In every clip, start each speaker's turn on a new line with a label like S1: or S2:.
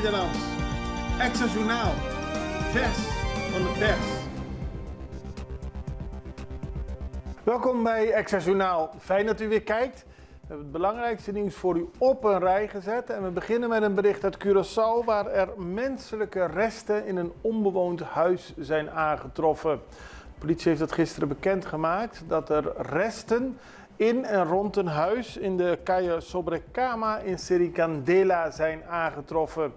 S1: Nederlands. Extra Journaal. Vers van de pers. Welkom bij Extra Journaal. Fijn dat u weer kijkt. We hebben het belangrijkste nieuws voor u op een rij gezet. En we beginnen met een bericht uit Curaçao waar er menselijke resten in een onbewoond huis zijn aangetroffen. De politie heeft dat gisteren bekendgemaakt dat er resten in en rond een huis in de Calle Sobrecama in Sericandela zijn aangetroffen.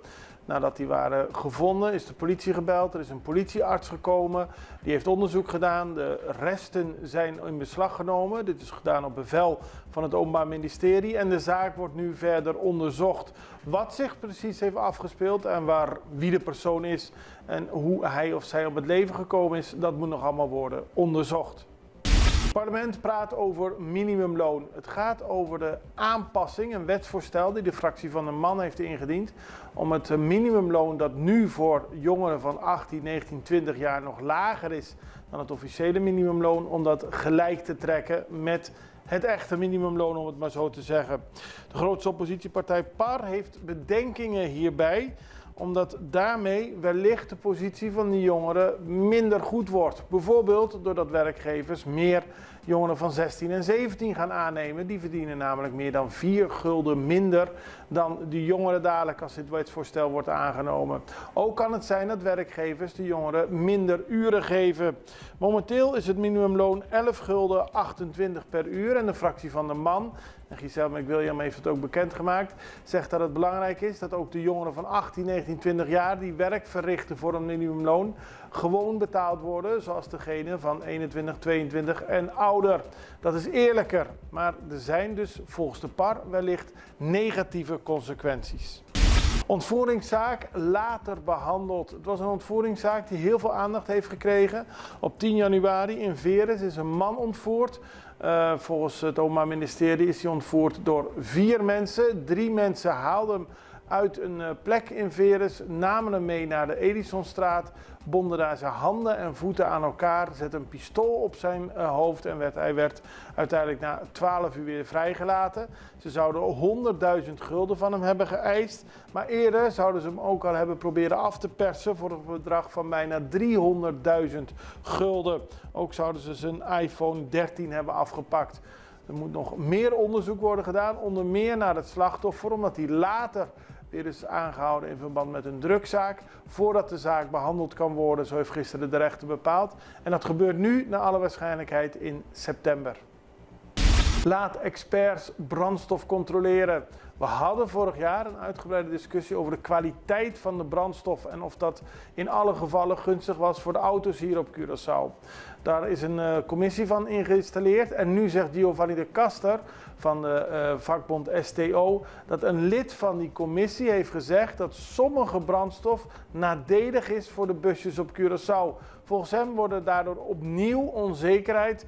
S1: Nadat die waren gevonden is de politie gebeld, er is een politiearts gekomen, die heeft onderzoek gedaan. De resten zijn in beslag genomen, dit is gedaan op bevel van het Openbaar Ministerie en de zaak wordt nu verder onderzocht. Wat zich precies heeft afgespeeld en wie de persoon is en hoe hij of zij op het leven gekomen is, dat moet nog allemaal worden onderzocht. Het parlement praat over minimumloon. Het gaat over de aanpassing, een wetsvoorstel die de fractie van de MAN heeft ingediend, om het minimumloon dat nu voor jongeren van 18, 19, 20 jaar nog lager is dan het officiële minimumloon, om dat gelijk te trekken met het echte minimumloon, om het maar zo te zeggen. De grootste oppositiepartij PAR heeft bedenkingen hierbij, omdat daarmee wellicht de positie van die jongeren minder goed wordt. Bijvoorbeeld doordat werkgevers meer jongeren van 16 en 17 gaan aannemen. Die verdienen namelijk meer dan 4 gulden minder dan de jongeren dadelijk als dit wetsvoorstel wordt aangenomen. Ook kan het zijn dat werkgevers de jongeren minder uren geven. Momenteel is het minimumloon 11 gulden 28 per uur en de fractie van de MAN, en Giselle McWilliam heeft het ook bekendgemaakt, zegt dat het belangrijk is dat ook de jongeren van 18, 19, 20 jaar die werk verrichten voor een minimumloon gewoon betaald worden, zoals degene van 21, 22 en ouder. Dat is eerlijker, maar er zijn dus volgens de PAR wellicht negatieve consequenties. Ontvoeringszaak later behandeld. Het was een ontvoeringszaak die heel veel aandacht heeft gekregen. Op 10 januari in Veres is een man ontvoerd. Volgens het Openbaar Ministerie is hij ontvoerd door 4 mensen. 3 mensen haalden hem uit een plek in Veres, namen hem mee naar de Edisonstraat, bonden daar zijn handen en voeten aan elkaar, zetten een pistool op zijn hoofd en hij werd uiteindelijk na 12 uur weer vrijgelaten. Ze zouden 100.000 gulden van hem hebben geëist, maar eerder zouden ze hem ook al hebben proberen af te persen voor een bedrag van bijna 300.000 gulden. Ook zouden ze zijn iPhone 13 hebben afgepakt. Er moet nog meer onderzoek worden gedaan, onder meer naar het slachtoffer, omdat hij later weer is aangehouden in verband met een drugszaak, voordat de zaak behandeld kan worden, zo heeft gisteren de rechter bepaald. En dat gebeurt nu naar alle waarschijnlijkheid in september. Laat experts brandstof controleren. We hadden vorig jaar een uitgebreide discussie over de kwaliteit van de brandstof en of dat in alle gevallen gunstig was voor de auto's hier op Curaçao. Daar is een commissie van ingeïnstalleerd en nu zegt Giovanni de Caster van de vakbond STO dat een lid van die commissie heeft gezegd dat sommige brandstof nadelig is voor de busjes op Curaçao. Volgens hem wordt daardoor opnieuw onzekerheid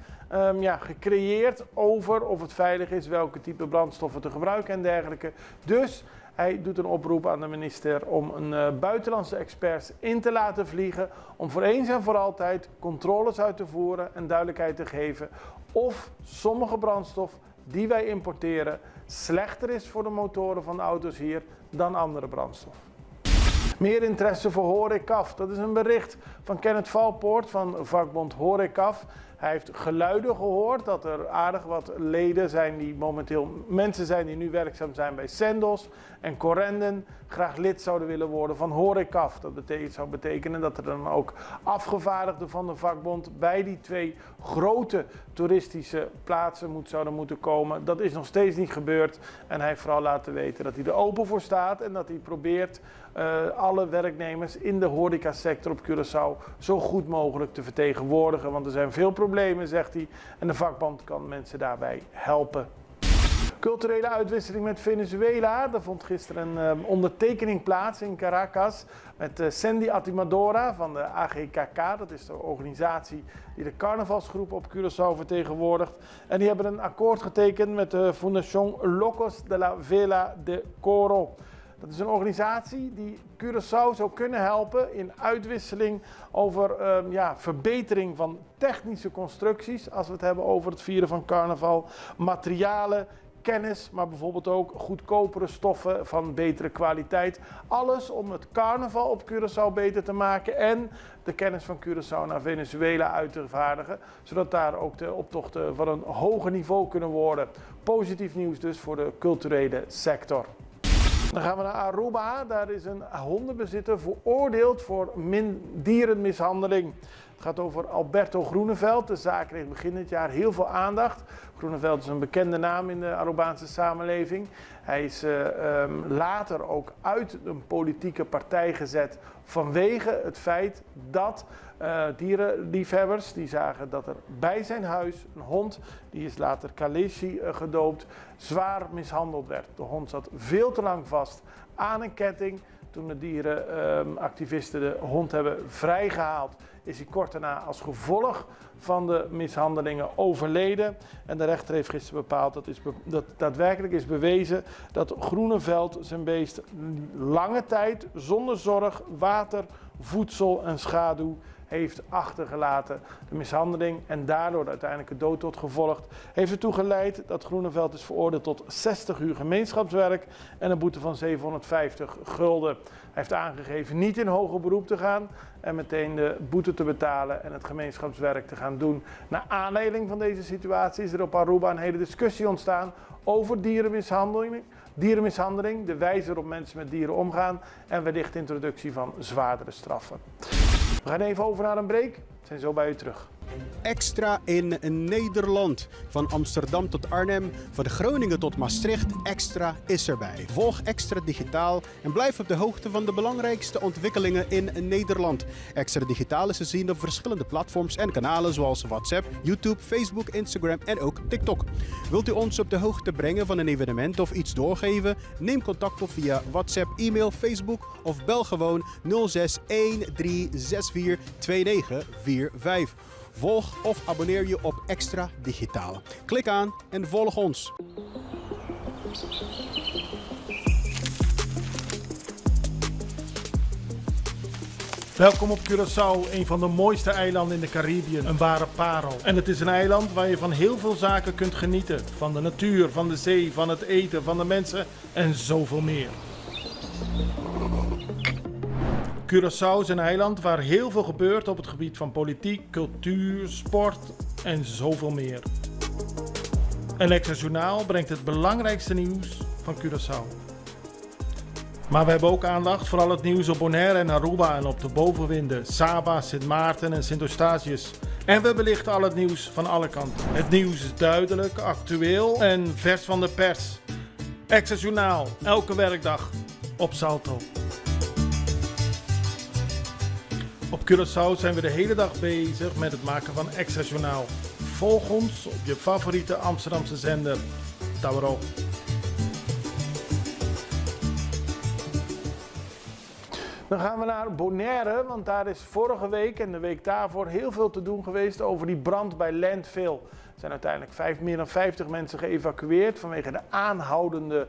S1: gecreëerd over of het veilig is, welke type brandstoffen te gebruiken en dergelijke. Dus hij doet een oproep aan de minister om een buitenlandse experts in te laten vliegen, om voor eens en voor altijd controles uit te voeren en duidelijkheid te geven of sommige brandstof die wij importeren slechter is voor de motoren van de auto's hier dan andere brandstof. Meer interesse voor Horecaf. Dat is een bericht van Kenneth Valpoort van vakbond Horecaf. Hij heeft geluiden gehoord dat er aardig wat leden zijn die momenteel mensen zijn die nu werkzaam zijn bij Sendos en Correnden, graag lid zouden willen worden van Horecaf. Dat zou betekenen dat er dan ook afgevaardigden van de vakbond bij die 2 grote toeristische plaatsen zouden moeten komen. Dat is nog steeds niet gebeurd en hij heeft vooral laten weten dat hij er open voor staat en dat hij probeert alle werknemers in de horecasector op Curaçao zo goed mogelijk te vertegenwoordigen. Want er zijn veel problemen, zegt hij, en de vakbond kan mensen daarbij helpen. Culturele uitwisseling met Venezuela. Er vond gisteren een ondertekening plaats in Caracas met Sandy Atimadora van de AGKK. Dat is de organisatie die de carnavalsgroep op Curaçao vertegenwoordigt. En die hebben een akkoord getekend met de Fundación Locos de la Vela de Coro. Dat is een organisatie die Curaçao zou kunnen helpen in uitwisseling over verbetering van technische constructies, als we het hebben over het vieren van carnaval, materialen, kennis, maar bijvoorbeeld ook goedkopere stoffen van betere kwaliteit. Alles om het carnaval op Curaçao beter te maken en de kennis van Curaçao naar Venezuela uit te vaardigen, zodat daar ook de optochten van een hoger niveau kunnen worden. Positief nieuws dus voor de culturele sector. Dan gaan we naar Aruba. Daar is een hondenbezitter veroordeeld voor dierenmishandeling. Het gaat over Alberto Groeneveld. De zaak kreeg begin dit jaar heel veel aandacht. Groeneveld is een bekende naam in de Arubaanse samenleving. Hij is later ook uit een politieke partij gezet vanwege het feit dat dierenliefhebbers die zagen dat er bij zijn huis een hond, die is later Kaleshi gedoopt, zwaar mishandeld werd. De hond zat veel te lang vast aan een ketting. Toen de dierenactivisten de hond hebben vrijgehaald, is hij kort daarna als gevolg van de mishandelingen overleden. En de rechter heeft gisteren bepaald dat daadwerkelijk is bewezen dat Groeneveld zijn beest lange tijd zonder zorg, water, voedsel en schaduw heeft achtergelaten. De mishandeling en daardoor uiteindelijk de dood tot gevolg heeft ertoe geleid dat Groeneveld is veroordeeld tot 60 uur gemeenschapswerk en een boete van 750 gulden. Hij heeft aangegeven niet in hoger beroep te gaan en meteen de boete te betalen en het gemeenschapswerk te gaan doen. Naar aanleiding van deze situatie is er op Aruba een hele discussie ontstaan over dierenmishandeling, de wijze waarop mensen met dieren omgaan en wellicht de introductie van zwaardere straffen. We gaan even over naar een break. We zijn zo bij u terug.
S2: Extra in Nederland. Van Amsterdam tot Arnhem, van Groningen tot Maastricht, Extra is erbij. Volg Extra Digitaal en blijf op de hoogte van de belangrijkste ontwikkelingen in Nederland. Extra Digitaal is te zien op verschillende platforms en kanalen zoals WhatsApp, YouTube, Facebook, Instagram en ook TikTok. Wilt u ons op de hoogte brengen van een evenement of iets doorgeven? Neem contact op via WhatsApp, e-mail, Facebook of bel gewoon 06 1364 2945. Volg of abonneer je op Extra Digitaal. Klik aan en volg ons.
S1: Welkom op Curaçao, een van de mooiste eilanden in de Caribiën, een ware parel. En het is een eiland waar je van heel veel zaken kunt genieten. Van de natuur, van de zee, van het eten, van de mensen en zoveel meer. Curaçao is een eiland waar heel veel gebeurt op het gebied van politiek, cultuur, sport en zoveel meer. En Extra Journaal brengt het belangrijkste nieuws van Curaçao. Maar we hebben ook aandacht voor al het nieuws op Bonaire en Aruba en op de bovenwinden, Saba, Sint Maarten en Sint Eustatius. En we belichten al het nieuws van alle kanten. Het nieuws is duidelijk, actueel en vers van de pers. Extra Journaal, elke werkdag op Salto. Op Curaçao zijn we de hele dag bezig met het maken van Extra Journaal. Volg ons op je favoriete Amsterdamse zender, Tauro. Dan gaan we naar Bonaire, want daar is vorige week en de week daarvoor heel veel te doen geweest over die brand bij Landfill. Er zijn uiteindelijk meer dan 50 mensen geëvacueerd vanwege de aanhoudende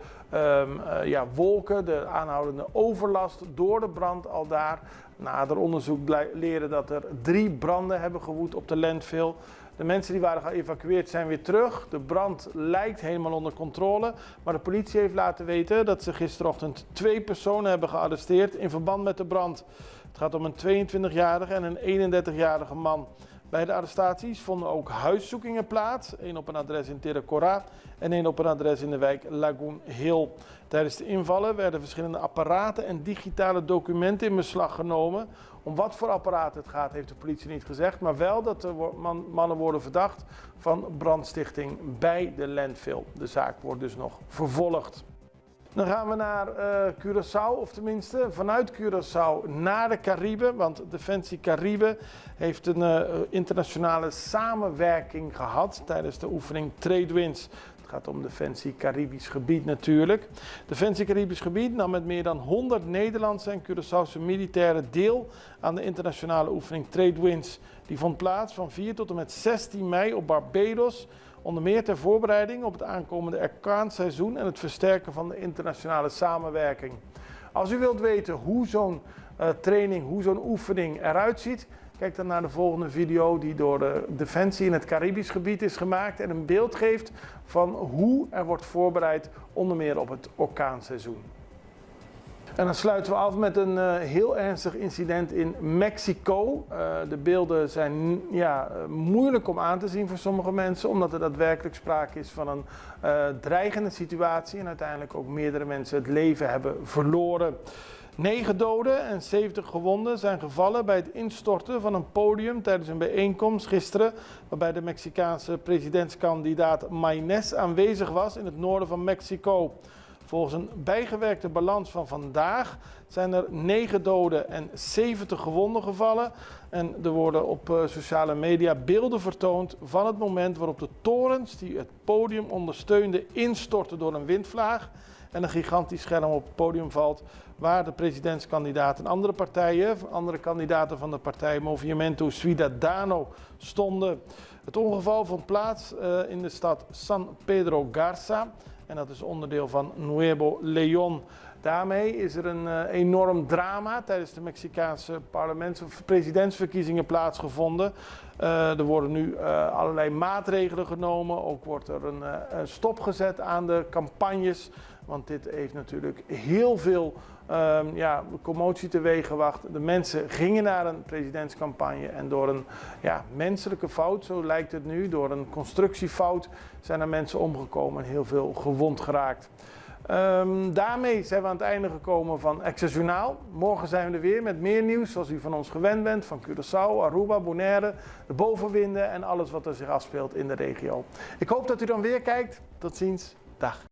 S1: wolken, de aanhoudende overlast door de brand al daar. Nader onderzoek leren dat er 3 branden hebben gewoed op de Landfill. De mensen die waren geëvacueerd zijn weer terug. De brand lijkt helemaal onder controle. Maar de politie heeft laten weten dat ze gisterochtend 2 personen hebben gearresteerd in verband met de brand. Het gaat om een 22-jarige en een 31-jarige man. Bij de arrestaties vonden ook huiszoekingen plaats. 1 op een adres in Terracora en 1 op een adres in de wijk Lagoon Hill. Tijdens de invallen werden verschillende apparaten en digitale documenten in beslag genomen. Om wat voor apparaten het gaat heeft de politie niet gezegd. Maar wel dat de mannen worden verdacht van brandstichting bij de Landfill. De zaak wordt dus nog vervolgd. Dan gaan we naar Curaçao, of tenminste vanuit Curaçao naar de Cariben. Want Defensie Cariben heeft een internationale samenwerking gehad tijdens de oefening Trade Winds. Het gaat om Defensie Caribisch Gebied natuurlijk. Defensie Caribisch Gebied nam met meer dan 100 Nederlandse en Curaçaose militairen deel aan de internationale oefening Trade Winds. Die vond plaats van 4 tot en met 16 mei op Barbados. Onder meer ter voorbereiding op het aankomende orkaanseizoen en het versterken van de internationale samenwerking. Als u wilt weten hoe zo'n training, hoe zo'n oefening eruit ziet, Kijk dan naar de volgende video die door de Defensie in het Caribisch gebied is gemaakt en een beeld geeft van hoe er wordt voorbereid onder meer op het orkaanseizoen. En dan sluiten we af met een heel ernstig incident in Mexico. De beelden zijn moeilijk om aan te zien voor sommige mensen, omdat er daadwerkelijk sprake is van een dreigende situatie en uiteindelijk ook meerdere mensen het leven hebben verloren. 9 doden en 70 gewonden zijn gevallen bij het instorten van een podium tijdens een bijeenkomst gisteren, waarbij de Mexicaanse presidentskandidaat Maynez aanwezig was in het noorden van Mexico. Volgens een bijgewerkte balans van vandaag zijn er 9 doden en 70 gewonden gevallen. En er worden op sociale media beelden vertoond van het moment waarop de torens die het podium ondersteunden instorten door een windvlaag. En een gigantisch scherm op het podium valt waar de presidentskandidaat en andere kandidaten van de partij Movimiento Ciudadano stonden. Het ongeval vond plaats in de stad San Pedro Garza. En dat is onderdeel van Nuevo León. Daarmee is er een enorm drama tijdens de Mexicaanse presidentsverkiezingen plaatsgevonden. Er worden nu allerlei maatregelen genomen. Ook wordt er een stop gezet aan de campagnes. Want dit heeft natuurlijk heel veel commotie teweeggebracht. De mensen gingen naar een presidentscampagne en door een menselijke fout, zo lijkt het nu, door een constructiefout zijn er mensen omgekomen en heel veel gewond geraakt. Daarmee zijn we aan het einde gekomen van Access Journaal. Morgen zijn we er weer met meer nieuws zoals u van ons gewend bent. Van Curaçao, Aruba, Bonaire, de bovenwinden en alles wat er zich afspeelt in de regio. Ik hoop dat u dan weer kijkt. Tot ziens. Dag.